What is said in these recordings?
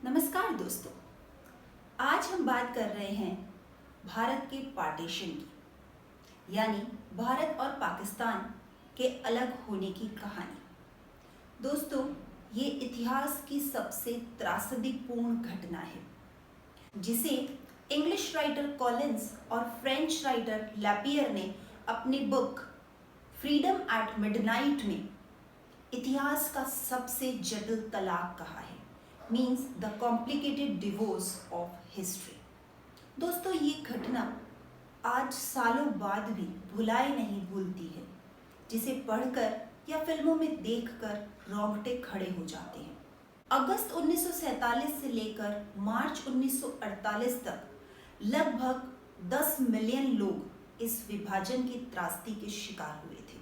नमस्कार दोस्तों, आज हम बात कर रहे हैं भारत के पार्टीशन की, यानी भारत और पाकिस्तान के अलग होने की कहानी। दोस्तों, ये इतिहास की सबसे त्रासदीपूर्ण घटना है, जिसे इंग्लिश राइटर कॉलिंस और फ्रेंच राइटर लैपियर ने अपनी बुक फ्रीडम एट मिडनाइट में इतिहास का सबसे जटिल तलाक कहा है, means the complicated divorce of history. दोस्तों, ये घटना आज सालों बाद भी भुलाए नहीं भूलती है, जिसे पढ़कर या फिल्मों में देखकर रोंगटे खड़े हो जाते हैं। अगस्त 1947 से लेकर मार्च 1948 तक लगभग 10 मिलियन लोग इस विभाजन की त्रासदी के शिकार हुए थे।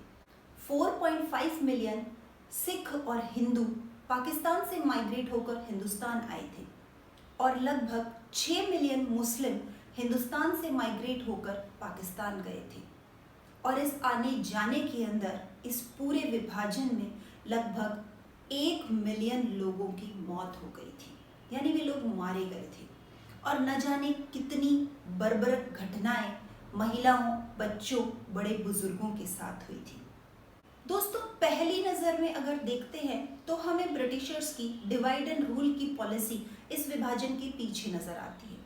4.5 मिलियन सिख और हिंदू पाकिस्तान से माइग्रेट होकर हिंदुस्तान आए थे और लगभग 6 मिलियन मुस्लिम हिंदुस्तान से माइग्रेट होकर पाकिस्तान गए थे। और इस आने जाने के अंदर इस पूरे विभाजन में लगभग 1 मिलियन लोगों की मौत हो गई थी, यानी वे लोग मारे गए थे। और न जाने कितनी बर्बरक घटनाएं महिलाओं, बच्चों, बड़े बुजुर्गों के साथ हुई थी। दोस्तों, पहली नज़र में अगर देखते हैं तो हमें ब्रिटिशर्स की डिवाइड एंड रूल की पॉलिसी इस विभाजन के पीछे नजर आती है।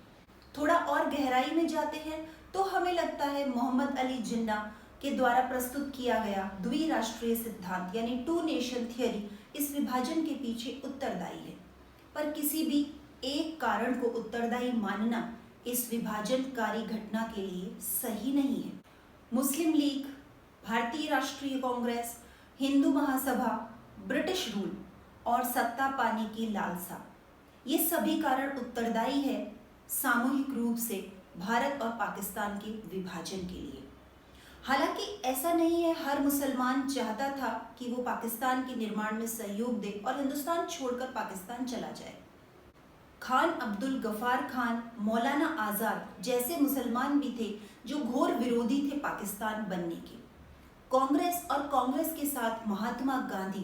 थोड़ा और गहराई में जाते हैं तो हमें लगता है मोहम्मद अली जिन्ना के द्वारा प्रस्तुत किया गया द्विराष्ट्रीय सिद्धांत यानी टू नेशन थियरी इस विभाजन के पीछे उत्तरदायी है। पर किसी भी एक कारण को उत्तरदायी मानना इस विभाजनकारी घटना के लिए सही नहीं है। मुस्लिम लीग, भारतीय राष्ट्रीय कांग्रेस, हिंदू महासभा, ब्रिटिश रूल और सत्ता पाने की लालसा, ये सभी कारण उत्तरदायी है सामूहिक रूप से भारत और पाकिस्तान के विभाजन के लिए। हालांकि ऐसा नहीं है हर मुसलमान चाहता था कि वो पाकिस्तान के निर्माण में सहयोग दे और हिंदुस्तान छोड़कर पाकिस्तान चला जाए। खान अब्दुल गफार खान, मौलाना आज़ाद जैसे मुसलमान भी थे जो घोर विरोधी थे पाकिस्तान बनने के। कांग्रेस और कांग्रेस के साथ महात्मा गांधी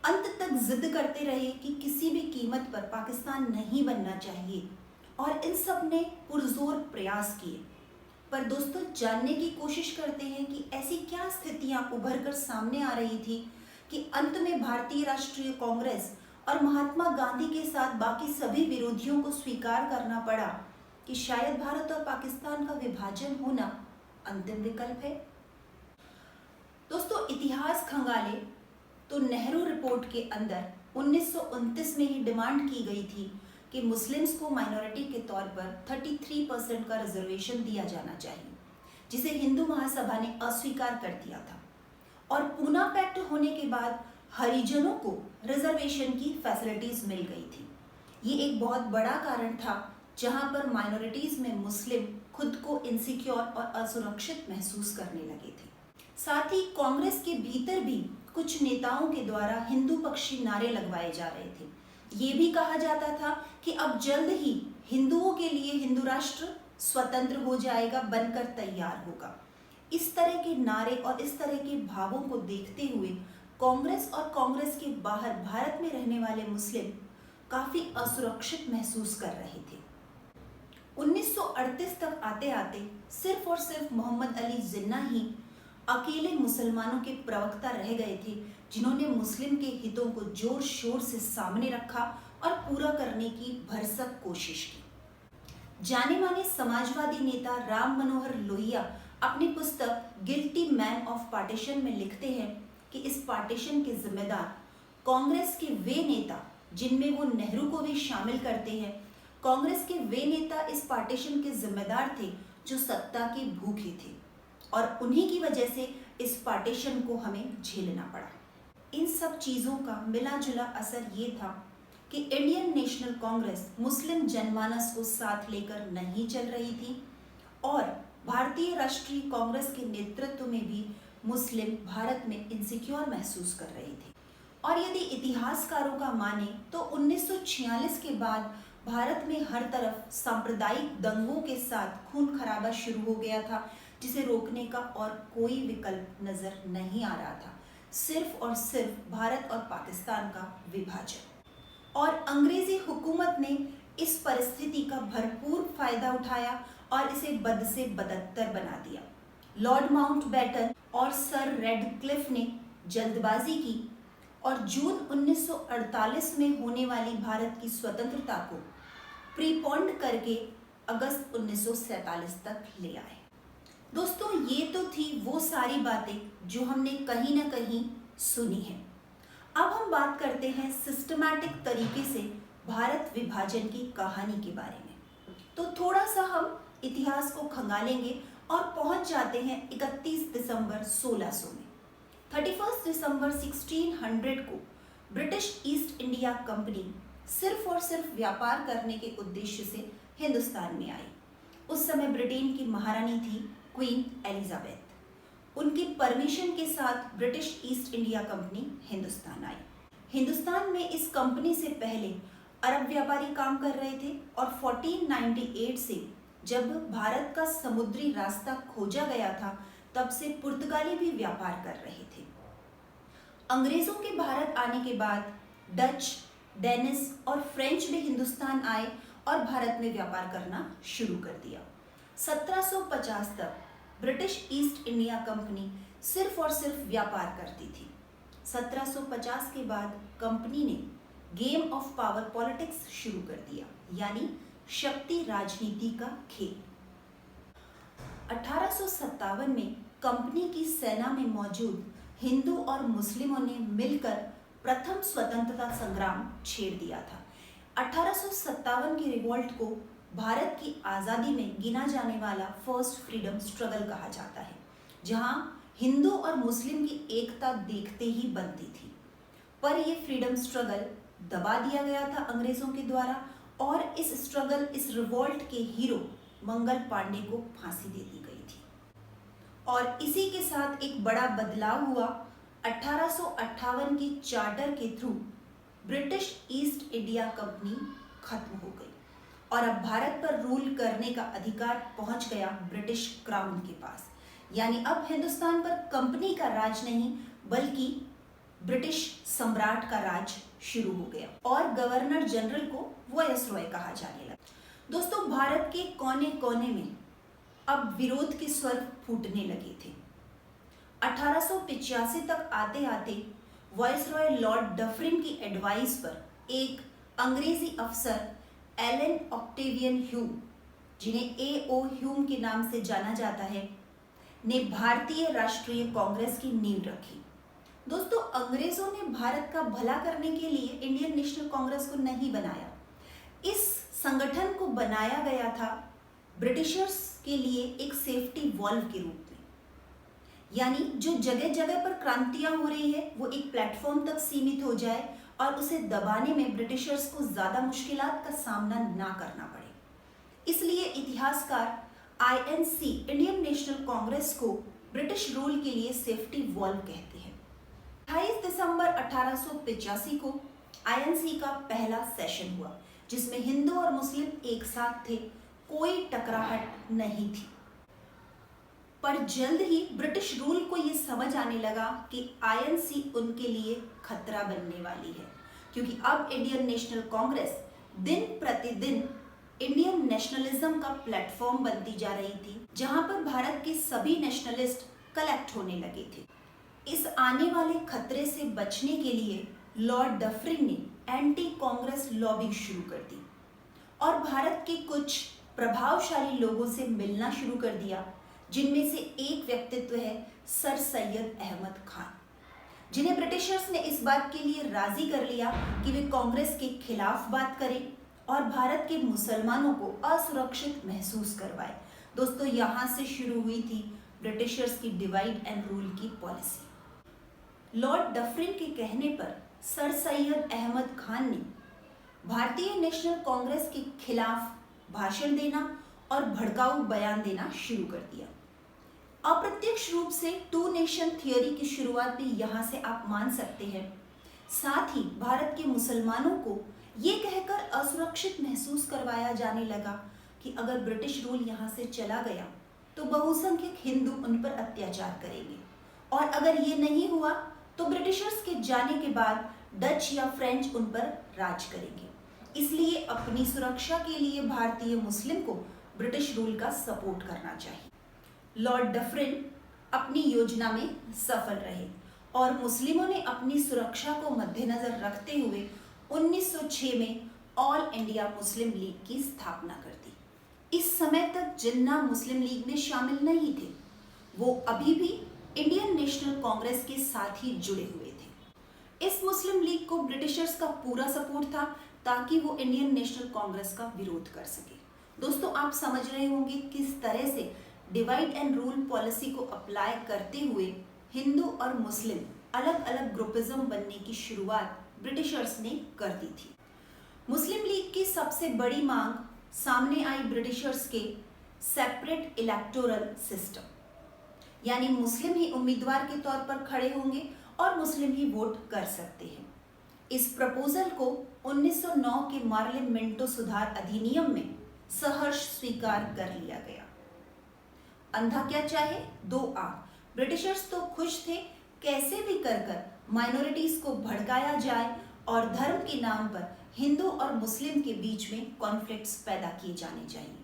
अंत तक जिद करते रहे कि किसी भी कीमत पर पाकिस्तान नहीं बनना चाहिए और इन सब ने पुरजोर प्रयास किए। पर दोस्तों, जानने की कोशिश करते हैं कि ऐसी क्या स्थितियां उभर कर सामने आ रही थी कि अंत में भारतीय राष्ट्रीय कांग्रेस और महात्मा गांधी के साथ बाकी सभी विरोधियों को स्वीकार करना पड़ा कि शायद भारत और पाकिस्तान का विभाजन होना अंतिम विकल्प है। दोस्तों, इतिहास खंगाले तो नेहरू रिपोर्ट के अंदर 1929 में ही डिमांड की गई थी कि मुस्लिम्स को माइनॉरिटी के तौर पर 33% का रिजर्वेशन दिया जाना चाहिए, जिसे हिंदू महासभा ने अस्वीकार कर दिया था। और पूना पैक्ट होने के बाद हरिजनों को रिजर्वेशन की फैसिलिटीज मिल गई थी। ये एक बहुत बड़ा कारण था जहां पर माइनॉरिटीज में मुस्लिम खुद को इनसिक्योर और असुरक्षित महसूस करने लगे थे। साथ ही कांग्रेस के भीतर भी कुछ नेताओं के द्वारा हिंदू पक्षी नारे लगवाए जा रहे थे। ये भी कहा जाता था कि अब जल्द ही हिंदुओं के लिए हिंदू राष्ट्र स्वतंत्र हो जाएगा, बनकर तैयार होगा। इस तरह के नारे और इस तरह के भावों को देखते हुए कांग्रेस और कांग्रेस के बाहर भारत में रहने वाले मुस्लिम काफी असुरक्षित महसूस कर रहे थे। 1938 तक आते आते सिर्फ और सिर्फ मोहम्मद अली जिन्ना ही अकेले मुसलमानों के प्रवक्ता रह गए थे, जिन्होंने मुस्लिम के हितों को जोर शोर से सामने रखा और पूरा करने की भरसक कोशिश की। जाने माने समाजवादी नेता राम मनोहर लोहिया अपनी पुस्तक गिल्टी मैन ऑफ पार्टीशन में लिखते हैं कि इस पार्टीशन के जिम्मेदार कांग्रेस के वे नेता, जिनमें वो नेहरू को भी शामिल करते हैं, कांग्रेस के वे नेता इस पार्टीशन के जिम्मेदार थे जो सत्ता के भूखे थे और उन्हीं की वजह से इस पार्टीशन को हमें झेलना पड़ा। इन सब चीज़ों का मिला जुला असर ये था कि इंडियन नेशनल कांग्रेस मुस्लिम जनमानस को साथ लेकर नहीं चल रही थी और भारतीय राष्ट्रीय कांग्रेस के नेतृत्व में भी मुस्लिम भारत में इनसिक्योर महसूस कर रहे थे। और यदि इतिहासकारों का माने तो 1946 के बाद भारत में हर तरफ सांप्रदायिक दंगों के साथ खून खराबा शुरू हो गया था, जिसे रोकने का और कोई विकल्प नजर नहीं आ रहा था, सिर्फ और सिर्फ भारत और पाकिस्तान का विभाजन। और अंग्रेजी हुकूमत ने इस परिस्थिति का भरपूर फायदा उठाया और इसे बद से बदतर बना दिया। लॉर्ड माउंटबेटन और सर रेडक्लिफ ने जल्दबाजी की और जून 1948 में होने वाली भारत की स्वतंत्रता को प्रीपोन्ड करके अगस्त 1947 तक ले आए। दोस्तों, ये तो थी वो सारी बातें जो हमने कहीं ना कहीं सुनी है। अब हम बात करते हैं सिस्टमैटिक तरीके से भारत विभाजन की कहानी के बारे में। तो थोड़ा सा हम इतिहास को खंगालेंगे और पहुंच जाते हैं 31 दिसंबर 1600 में। 31 दिसंबर 1600 को ब्रिटिश ईस्ट इंडिया कंपनी सिर्फ और सिर्फ व्यापार करने के उद्देश्य से हिंदुस्तान में आई। उस समय ब्रिटेन की महारानी थी क्वीन एलिजाबेथ। उनकी परमिशन के साथ British East India Company Hindustan आई। हिंदुस्तान में इस कंपनी से पहले अरब व्यापारी काम कर रहे थे और 1498 से जब भारत का समुद्री रास्ता खोजा गया था तब से पुर्तगाली भी व्यापार कर रहे थे। अंग्रेजों के भारत आने के बाद डच, डेनिस और फ्रेंच भी हिंदुस्तान आए और भारत में व्यापार करना शुरू कर दिया। 1750 तक ब्रिटिश ईस्ट इंडिया कंपनी सिर्फ और सिर्फ व्यापार करती थी। 1750 के बाद कंपनी ने गेम ऑफ पावर पॉलिटिक्स शुरू कर दिया, यानी शक्ति राजनीति का खेल। 1857 में कंपनी की सेना में मौजूद हिंदू और मुस्लिमों ने मिलकर प्रथम स्वतंत्रता संग्राम छेड़ दिया था। 1857 की रिवॉल्ट को भारत की आज़ादी में गिना जाने वाला फर्स्ट फ्रीडम स्ट्रगल कहा जाता है, जहां हिंदू और मुस्लिम की एकता देखते ही बनती थी। पर यह फ्रीडम स्ट्रगल दबा दिया गया था अंग्रेजों के द्वारा और इस रिवॉल्ट के हीरो मंगल पांडे को फांसी दे दी गई थी। और इसी के साथ एक बड़ा बदलाव हुआ। 1858 की चार्टर के through British East India company खत्म हो गई और अब भारत पर रूल करने का अधिकार पहुंच गया ब्रिटिश क्राउन के पास। यानी अब हिंदुस्तान पर कंपनी का राज नहीं बल्कि ब्रिटिश सम्राट का राज शुरू हो गया और गवर्नर जनरल को वायसरॉय कहा जाने लगा। दोस्तों, भारत के कोने कोने में अब विरोध के स्वर फूटने लगे थे। 1885 तक आते आते वायसरॉय लॉर्ड डफरिन की एडवाइस पर एक अंग्रेजी अफसर एलन ऑक्टेवियन ह्यूम, जिन्हें A.O. ह्यूम के नाम से जाना जाता है, ने भारतीय राष्ट्रीय कांग्रेस की नींव रखी। दोस्तों, अंग्रेजों ने भारत का भला करने के लिए इंडियन नेशनल कांग्रेस को नहीं बनाया। इस संगठन को बनाया गया था ब्रिटिशर्स के लिए एक सेफ्टी वॉल्व के रूप में, यानी जो जगह जगह पर क्रांतियां हो रही है वो एक प्लेटफॉर्म तक सीमित हो जाए और उसे दबाने में ब्रिटिशर्स को ज्यादा मुश्किलात का सामना ना करना पड़े। इसलिए इतिहासकार INC, इंडियन नेशनल कांग्रेस को ब्रिटिश रूल के लिए सेफ्टी वॉल्व कहते हैं। 28 दिसंबर 1885 को INC का पहला सेशन हुआ, जिसमें हिंदू और मुस्लिम एक साथ थे, कोई टकराहट नहीं थी। पर जल्द ही ब्रिटिश रूल को ये समझ आने लगा कि INC उनके लिए खतरा बनने वाली है, क्योंकि अब इंडियन नेशनल कांग्रेस दिन प्रतिदिन इंडियन नेशनलिज्म का प्लेटफॉर्म बनती जा रही थी, जहां पर भारत के सभी नेशनलिस्ट कलेक्ट होने लगे थे। इस आने वाले खतरे से बचने के लिए लॉर्ड डफरिन ने एंटी कांग्रेस लॉबिंग शुरू कर दी और भारत के कुछ प्रभावशाली लोगों से मिलना शुरू कर दिया, जिनमें से एक व्यक्तित्व है सर सैयद अहमद खान, जिन्हें ब्रिटिशर्स ने इस बात के लिए राजी कर लिया कि वे कांग्रेस के खिलाफ बात करें और भारत के मुसलमानों को असुरक्षित महसूस करवाए। दोस्तों, यहाँ से शुरू हुई थी ब्रिटिशर्स की डिवाइड एंड रूल की पॉलिसी। लॉर्ड डफरिन के कहने पर सर सैयद अहमद खान ने भारतीय नेशनल कांग्रेस के खिलाफ भाषण देना और भड़काऊ बयान देना शुरू कर दिया। अप्रत्यक्ष रूप से टू नेशन थियोरी की शुरुआत भी यहाँ से आप मान सकते हैं। साथ ही भारत के मुसलमानों को ये कहकर असुरक्षित महसूस करवाया जाने लगा कि अगर ब्रिटिश रूल यहाँ से चला गया तो बहुसंख्यक हिंदू उन पर अत्याचार करेंगे, और अगर ये नहीं हुआ तो ब्रिटिशर्स के जाने के बाद डच या फ्रेंच उन पर राज करेंगे। इसलिए अपनी सुरक्षा के लिए भारतीय मुस्लिम को ब्रिटिश रूल का सपोर्ट करना चाहिए। लॉर्ड डफरिन अपनी योजना में सफल रहे और मुस्लिमों ने अपनी सुरक्षा को मद्देनजर रखते हुए 1906 में ऑल इंडिया मुस्लिम लीग की स्थापना कर दी। इस समय तक जिन्ना मुस्लिम लीग में शामिल नहीं थे, वो अभी भी इंडियन नेशनल कांग्रेस के साथ ही जुड़े हुए थे। इस मुस्लिम लीग को ब्रिटिशर्स का पूरा सपोर्ट था ताकि वो इंडियन नेशनल कांग्रेस का विरोध कर सके। दोस्तों, आप समझ रहे होंगे किस तरह से डिवाइड एंड रूल पॉलिसी को अप्लाई करते हुए हिंदू और मुस्लिम अलग अलग ग्रुपिज्म बनने की शुरुआत ब्रिटिशर्स ने कर दी थी। मुस्लिम लीग की सबसे बड़ी मांग सामने आई ब्रिटिशर्स के सेपरेट इलेक्टोरल सिस्टम, यानी मुस्लिम ही उम्मीदवार के तौर पर खड़े होंगे और मुस्लिम ही वोट कर सकते हैं। इस प्रपोजल को 1909 के मार्लिन मिंटो सुधार अधिनियम में सहर्ष स्वीकार कर लिया गया। अंधा क्या चाहे दो आंख। ब्रिटिशर्स तो खुश थे, कैसे भी कर माइनॉरिटीज को भड़काया जाए और धर्म के नाम पर हिंदू और मुस्लिम के बीच में कॉन्फ्लिक्ट्स पैदा किए जाने चाहिए।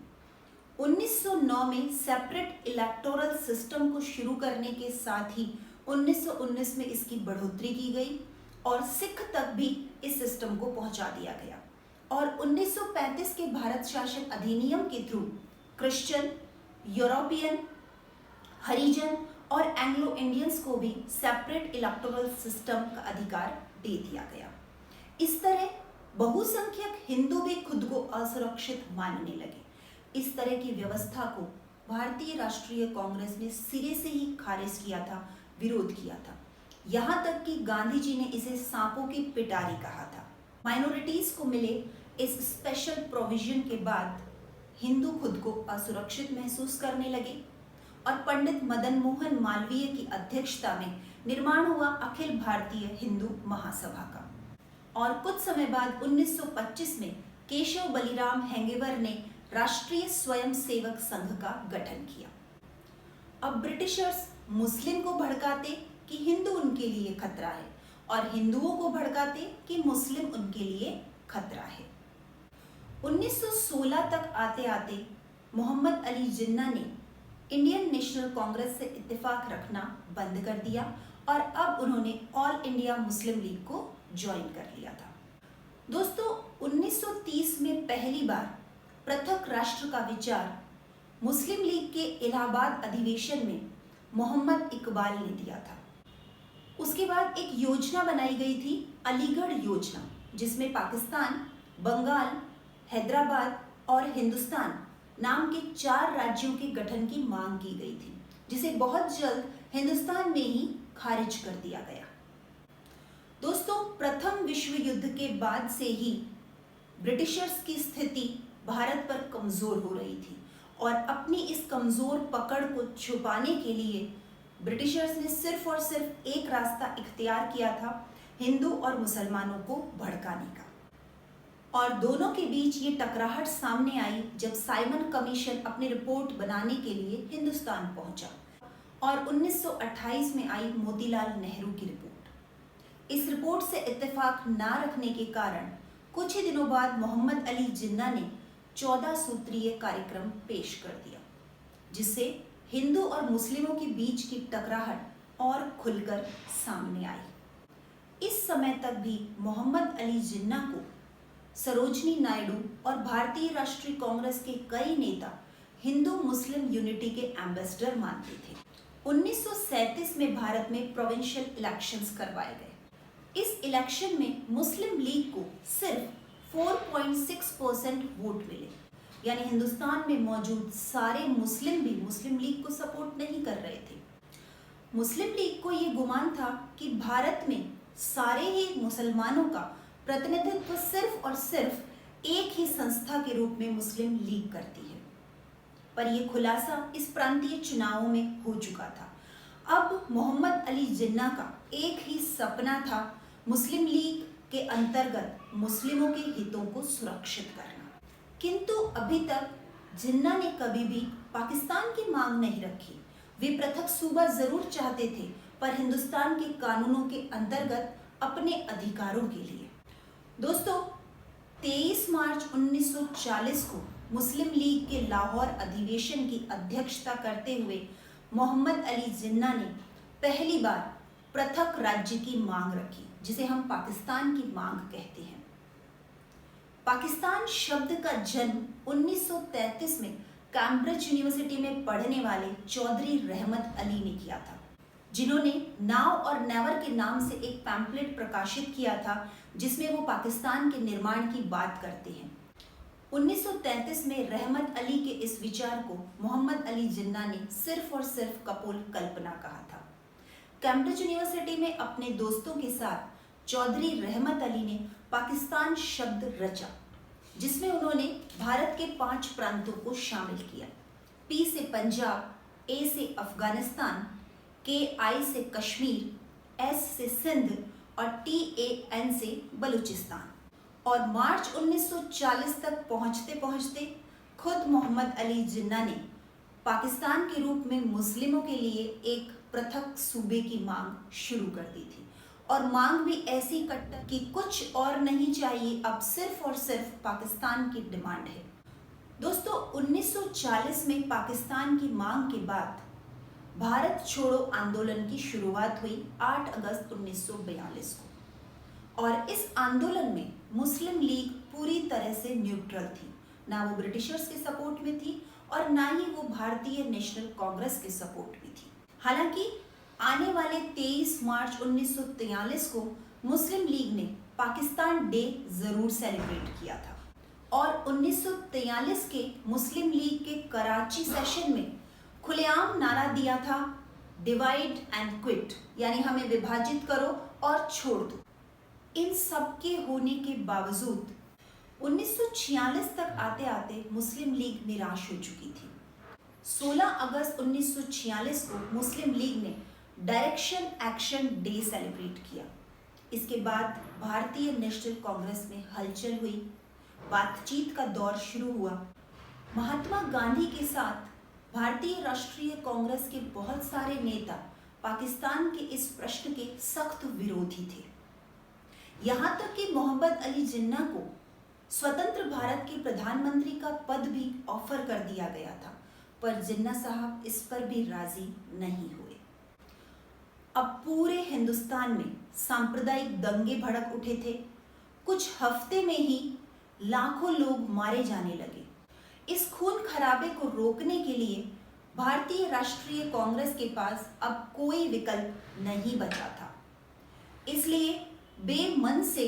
1909 में सेपरेट इलेक्टोरल सिस्टम को शुरू करने के साथ ही 1919 में इसकी बढ़ोतरी की गई और सिख तक भी इस सिस्टम को पहुंचा दिया गया और 1935 के भारत शासन अधिनियम के थ्रू क्रिश्चियन, यूरोपियन, हरिजन और एंग्लो इंडियंस को भी सेपरेट इलेक्टोरल सिस्टम का अधिकार दे दिया गया। इस तरह बहुसंख्यक हिंदू भी खुद को असुरक्षित मानने लगे। इस तरह की व्यवस्था को भारतीय राष्ट्रीय कांग्रेस ने सिरे से ही खारिज किया था, विरोध किया था। यहाँ तक कि गांधी जी ने इसे सांपों की पिटारी कहा था। माइनॉरिटीज को मिले इस स्पेशल प्रोविजन के बाद हिंदू खुद को असुरक्षित महसूस करने लगे और पंडित मदन मोहन मालवीय की अध्यक्षता में निर्माण हुआ अखिल भारतीय हिंदू महासभा का और कुछ समय बाद 1925 में केशव बलिराम हेंगेवर ने राष्ट्रीय स्वयंसेवक संघ का गठन किया। अब ब्रिटिशर्स मुस्लिम को भड़काते कि हिंदू उनके लिए खतरा है और हिंदुओं को भड़काते कि मुस्लिम उनके लिए खतरा है। 1916 तक आते आते मोहम्मद अली जिन्ना ने इंडियन नेशनल कांग्रेस से इत्तेफाक रखना बंद कर दिया और अब उन्होंने ऑल इंडिया मुस्लिम लीग को ज्वाइन कर लिया था। दोस्तों, 1930 में पहली बार पृथक राष्ट्र का विचार मुस्लिम लीग के इलाहाबाद अधिवेशन में मोहम्मद इकबाल ने दिया था। उसके बाद एक योजना बनाई गई थी, अलीगढ़ योजना, जिसमें पाकिस्तान, बंगाल, हैदराबाद और हिंदुस्तान नाम के 4 राज्यों के गठन की मांग की गई थी, जिसे बहुत जल्द हिंदुस्तान में ही खारिज कर दिया गया। दोस्तों, प्रथम विश्व युद्ध के बाद से ही ब्रिटिशर्स की स्थिति भारत पर कमजोर हो रही थी और अपनी इस कमजोर पकड़ को छुपाने के लिए ब्रिटिशर्स ने सिर्फ और सिर्फ एक रास्ता इख्तियार किया था, हिंदू और मुसलमानों को भड़काने का। और दोनों के बीच ये टकराहट सामने आई जब साइमन कमीशन अपनी रिपोर्ट बनाने के लिए हिंदुस्तान पहुंचा और 1928 में आई मोतीलाल नेहरू की रिपोर्ट। इस रिपोर्ट से इत्तेफाक ना रखने के कारण कुछ ही दिनों बाद मोहम्मद अली जिन्ना ने 14 सूत्रीय कार्यक्रम पेश कर दिया, जिससे हिंदू और मुस्लिमों के बीच की टकराहट और खुलकर सामने आई। इस समय तक भी मोहम्मद अली जिन्ना को सरोजनी नायडू और भारतीय राष्ट्रीय कांग्रेस के कई नेता हिंदू मुस्लिम यूनिटी के एम्बेसडर मानते थे। 1937 में भारत में प्रोविंशियल इलेक्शंस करवाए गए। इस इलेक्शन में मुस्लिम लीग को सिर्फ 4.6% वोट मिले, यानी हिंदुस्तान में मौजूद सारे मुस्लिम भी मुस्लिम लीग को सपोर्ट नहीं कर रहे थे। मुस्लिम लीग को ये गुमान था कि भारत में सारे ही मुसलमानों का प्रतिनिधित्व सिर्फ और सिर्फ एक ही संस्था के रूप में मुस्लिम लीग करती है, पर यह खुलासा इस प्रांतीय चुनावों में हो चुका था। अब मोहम्मद अली जिन्ना का एक ही सपना था, मुस्लिम लीग के अंतर्गत मुस्लिमों के हितों को सुरक्षित करना। किंतु अभी तक जिन्ना ने कभी भी पाकिस्तान की मांग नहीं रखी। वे पृथक सूबा जरूर चाहते थे, पर हिंदुस्तान के कानूनों के अंतर्गत अपने अधिकारों के लिए। दोस्तों, 23 मार्च 1940 को मुस्लिम लीग के लाहौर अधिवेशन की अध्यक्षता करते हुए मोहम्मद अली जिन्ना ने पहली बार पृथक राज्य की मांग रखी, जिसे हम पाकिस्तान की मांग कहते हैं। पाकिस्तान शब्द का जन्म 1933 में कैम्ब्रिज यूनिवर्सिटी में पढ़ने वाले चौधरी रहमत अली ने किया था, जिन्होंने नाउ और नेवर के नाम से एक पैम्फलेट प्रकाशित किया था, जिसमें वो पाकिस्तान के निर्माण की बात करते हैं। 1933 में रहमत अली के इस विचार को मोहम्मद अली जिन्ना ने सिर्फ और सिर्फ कपोल कल्पना कहा था। कैम्ब्रिज यूनिवर्सिटी में अपने दोस्तों के साथ चौधरी रहमत अली ने पाकिस्तान शब्द रचा, जिसमें उन्होंने भारत के 5 प्रांतों को शामिल किया। P से पंजाब, A से अफगानिस्तान, KI से कश्मीर, S से सिंध और TAN से बलूचिस्तान। और मार्च 1940 तक पहुंचते पहुंचते खुद मोहम्मद अली जिन्ना ने पाकिस्तान के रूप में मुस्लिमों के लिए एक पृथक सूबे की मांग शुरू कर दी थी, और मांग भी ऐसी कट्टर कि कुछ और नहीं चाहिए, अब सिर्फ और सिर्फ पाकिस्तान की डिमांड है। दोस्तों, 1940 में पाकिस्तान की मांग के बाद भारत छोड़ो आंदोलन की शुरुआत हुई 8 अगस्त 1942 को, और इस आंदोलन में मुस्लिम लीग पूरी तरह से न्यूट्रल थी। ना वो ब्रिटिशर्स के सपोर्ट में थी और ना ही वो भारतीय नेशनल कांग्रेस के सपोर्ट में थी। हालांकि आने वाले 23 मार्च 1943 को मुस्लिम लीग ने पाकिस्तान डे जरूर सेलिब्रेट किया था, और 1943 के मुस्लिम लीग के कराची सेशन में खुलेआम नारा दिया था, डिवाइड एंड क्विट, यानी हमें विभाजित करो और छोड़ दो। इन सब के होने के बावजूद 1946 तक आते आते मुस्लिम लीग निराश हो चुकी थी। 16 अगस्त 1946 को मुस्लिम लीग ने डायरेक्शन एक्शन डे सेलिब्रेट किया। इसके बाद भारतीय नेशनल कांग्रेस में हलचल हुई, बातचीत का दौर शुरू हुआ। महात्मा गांधी के साथ भारतीय राष्ट्रीय कांग्रेस के बहुत सारे नेता पाकिस्तान के इस प्रश्न के सख्त विरोधी थे। यहाँ तक कि मोहम्मद अली जिन्ना को स्वतंत्र भारत के प्रधानमंत्री का पद भी ऑफर कर दिया गया था, पर जिन्ना साहब इस पर भी राजी नहीं हुए। अब पूरे हिंदुस्तान में सांप्रदायिक दंगे भड़क उठे थे। कुछ हफ्ते में ही लाखों लोग मारे जाने लगे। इस खून खराबे को रोकने के लिए भारतीय राष्ट्रीय कांग्रेस के पास अब कोई विकल्प नहीं बचा था। इसलिए बेमन से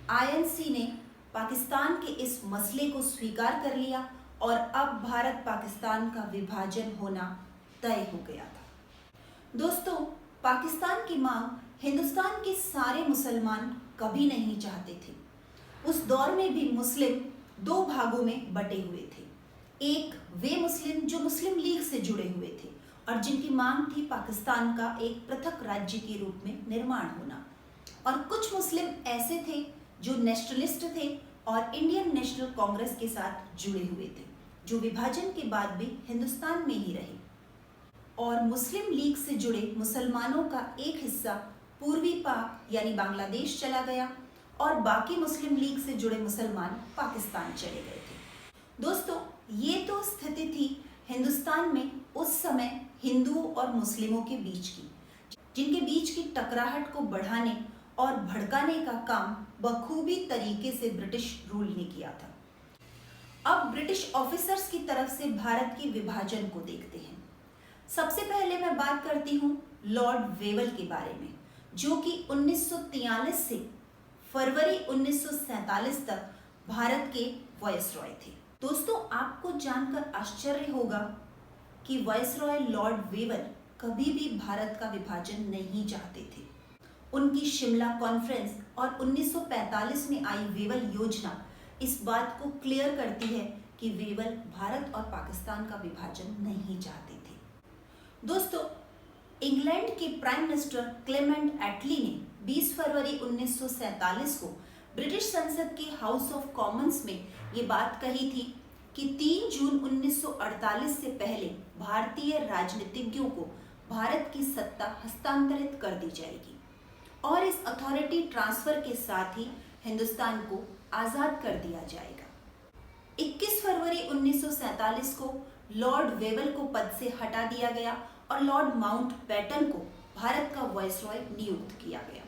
आईएनसी ने पाकिस्तान के इस मसले को स्वीकार कर लिया, और अब भारत पाकिस्तान का विभाजन होना तय हो गया था। दोस्तों, पाकिस्तान की मांग हिंदुस्तान के सारे मुसलमान कभी नहीं चाहते थे। उस दौर में भी मुस्लिम 2 भागों में बटे हुए थे। एक वे मुस्लिम जो मुस्लिम लीग से जुड़े हुए थे और जिनकी मांग थी पाकिस्तान का एक पृथक राज्य के रूप में निर्माण होना, और कुछ मुस्लिम ऐसे थे जो नेशनलिस्ट थे और इंडियन नेशनल कांग्रेस के साथ जुड़े हुए थे, जो विभाजन के बाद भी हिंदुस्तान में ही रहे। और मुस्लिम लीग से जुड़े मुसलमानों का एक हिस्सा पूर्वी पाक यानी बांग्लादेश चला गया, और बाकी मुस्लिम लीग से जुड़े मुसलमान पाकिस्तान चले गए थे। दोस्तों, ये तो स्थिति थी हिंदुस्तान में उस समय हिंदुओं और मुस्लिमों के बीच की, जिनके बीच की टकराहट को बढ़ाने और भड़काने का काम बखूबी तरीके से ब्रिटिश रूल ने किया था। अब ब्रिटिश ऑफिसर्स की तरफ से भारत के विभाजन को देखते हैं। सबसे पहले मैं बात करती हूँ लॉर्ड वेवल के बारे में, जो कि 1943 से फरवरी 1947 तक भारत के वायसरॉय थे। दोस्तों, आपको जानकर आश्चर्य होगा कि वायसरॉय लॉर्ड वेवल कभी भी भारत का विभाजन नहीं चाहते थे। उनकी शिमला कॉन्फ्रेंस और 1945 में आई वेवल योजना इस बात को क्लियर करती है कि वेवल भारत और पाकिस्तान का विभाजन नहीं चाहते थे। दोस्तों, इंग्लैंड के प्राइम मिनिस्टर क्लेमेंट एटली ने 20 फरवरी 1947 को ब्रिटिश संसद के हाउस ऑफ कॉमन्स में ये बात कही थी कि 3 जून 1948 से पहले भारतीय राजनीतिज्ञों को भारत की सत्ता हस्तांतरित कर दी जाएगी, और इस अथॉरिटी ट्रांसफर के साथ ही हिंदुस्तान को आजाद कर दिया जाएगा। 21 फरवरी 1947 को लॉर्ड वेवल को पद से हटा दिया गया और लॉर्ड माउंटबेटन को भारत का वायसरॉय नियुक्त किया गया।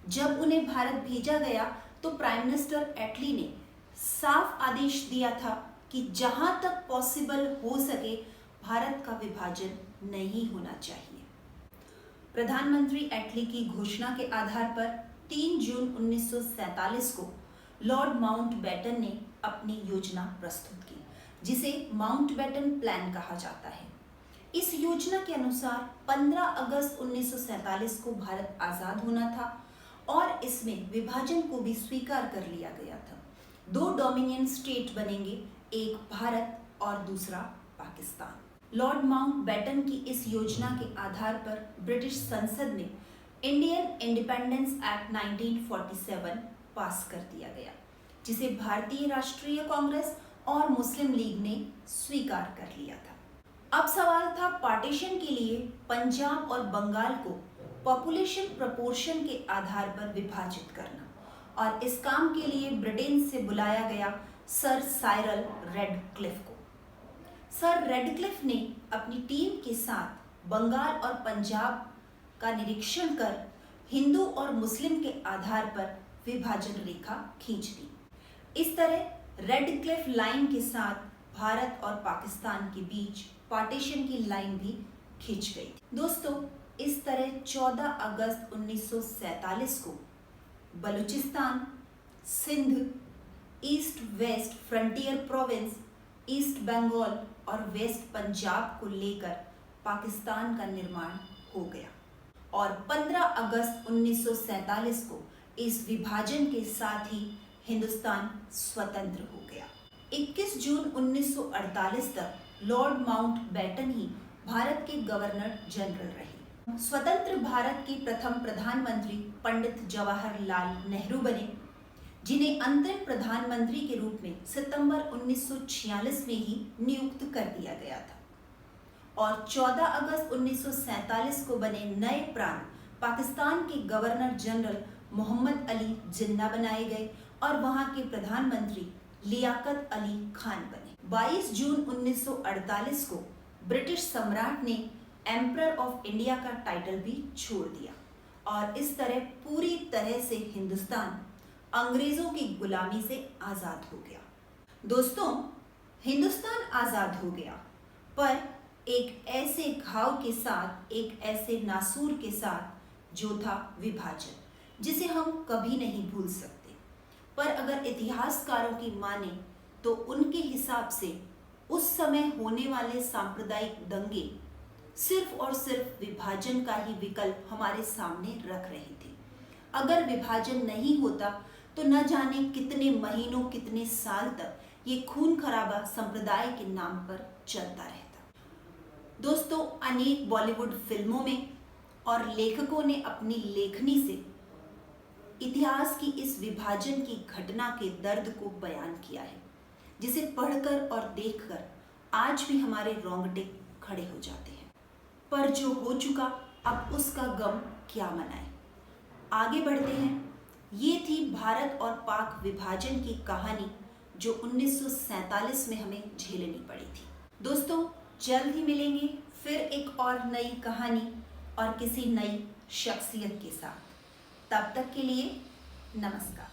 जब उन्हें भारत भेजा गया तो प्राइम मिनिस्टर एटली ने साफ आदेश दिया था कि जहां तक पॉसिबल हो सके भारत का विभाजन नहीं होना चाहिए। प्रधानमंत्री एटली की घोषणा के आधार पर 3 जून 1947 को लॉर्ड माउंटबेटन ने अपनी योजना प्रस्तुत की, जिसे माउंटबेटन प्लान कहा जाता है। इस योजना के अनुसार 15 अगस्त 1947 को भारत आजाद होना था और इसमें विभाजन को भी स्वीकार कर लिया गया था। 2 डोमिनियन स्टेट बनेंगे, एक भारत और दूसरा पाकिस्तान। लॉर्ड माउंटबेटन की इस योजना के आधार पर ब्रिटिश संसद में इंडियन इंडिपेंडेंस एक्ट 1947 पास कर दिया गया, जिसे भारतीय राष्ट्रीय कांग्रेस और मुस्लिम लीग ने स्वीकार कर लिया था। अब सवाल था पार्टीशन के लिए पंजाब और बंगाल को पॉपुलेशन प्रोपोर्शन के आधार पर विभाजित करना, और इस काम के लिए ब्रिटेन से बुलाया गया सर साइरल रेडक्लिफ को। सर रेडक्लिफ ने अपनी टीम के साथ बंगाल और पंजाब का निरीक्षण कर हिंदू और मुस्लिम के आधार पर विभाजन रेखा खींच दी। इस तरह रेडक्लिफ लाइन के साथ भारत और पाकिस्तान के बीच पार्टीशन की लाइन भी खींच गई थी। दोस्तों, इस तरह 14 अगस्त 1947 को Baluchistan, Sindh, east west frontier province, east Bengal और वेस्ट पंजाब को लेकर पाकिस्तान का निर्माण हो गया और 15 अगस्त 1947 को इस विभाजन के साथ ही हिंदुस्तान स्वतंत्र हो गया। 21 जून 1948 तक लॉर्ड माउंटबेटन ही भारत के गवर्नर जनरल रहे। स्वतंत्र भारत के प्रथम प्रधानमंत्री पंडित जवाहरलाल नेहरू बने, जिन्हें अंतरिम प्रधानमंत्री के रूप में सितंबर 1946 में ही नियुक्त कर दिया गया था और 14 अगस्त 1947 को बने नए प्रांत पाकिस्तान के गवर्नर जनरल मोहम्मद अली जिन्ना बनाए गए और वहां के प्रधानमंत्री लियाकत अली खान बने। 22 जून 1948 को ब्रिटिश सम्राट ने एम्परर ऑफ इंडिया का टाइटल भी छोड़ दिया और इस तरह पूरी तरह से हिंदुस्तान अंग्रेजों की गुलामी से आजाद हो गया। दोस्तों, हिंदुस्तान आजाद हो गया, पर एक ऐसे घाव के साथ, एक ऐसे नासूर के साथ जो था विभाजन, जिसे हम कभी नहीं भूल सकते। पर अगर इतिहासकारों की माने तो उनके हिसाब से उस समय होने वाले सांप्रदायिक दंगे सिर्फ और सिर्फ विभाजन का ही विकल्प हमारे सामने रख रहे थे। अगर विभाजन नहीं होता तो न जाने कितने महीनों, कितने साल तक ये खून खराबा संप्रदाय के नाम पर चलता रहता। दोस्तों, अनेक बॉलीवुड फिल्मों में और लेखकों ने अपनी लेखनी से इतिहास की इस विभाजन की घटना के दर्द को बयान किया है, जिसे पढ़कर और देखकर आज भी हमारे रोंगटे खड़े हो जाते हैं। पर जो हो चुका, अब उसका गम क्या मनाएं। आगे बढ़ते हैं। ये थी भारत और पाक विभाजन की कहानी जो 1947 में हमें झेलनी पड़ी थी। दोस्तों, जल्द ही मिलेंगे फिर एक और नई कहानी और किसी नई शख्सियत के साथ। तब तक के लिए नमस्कार।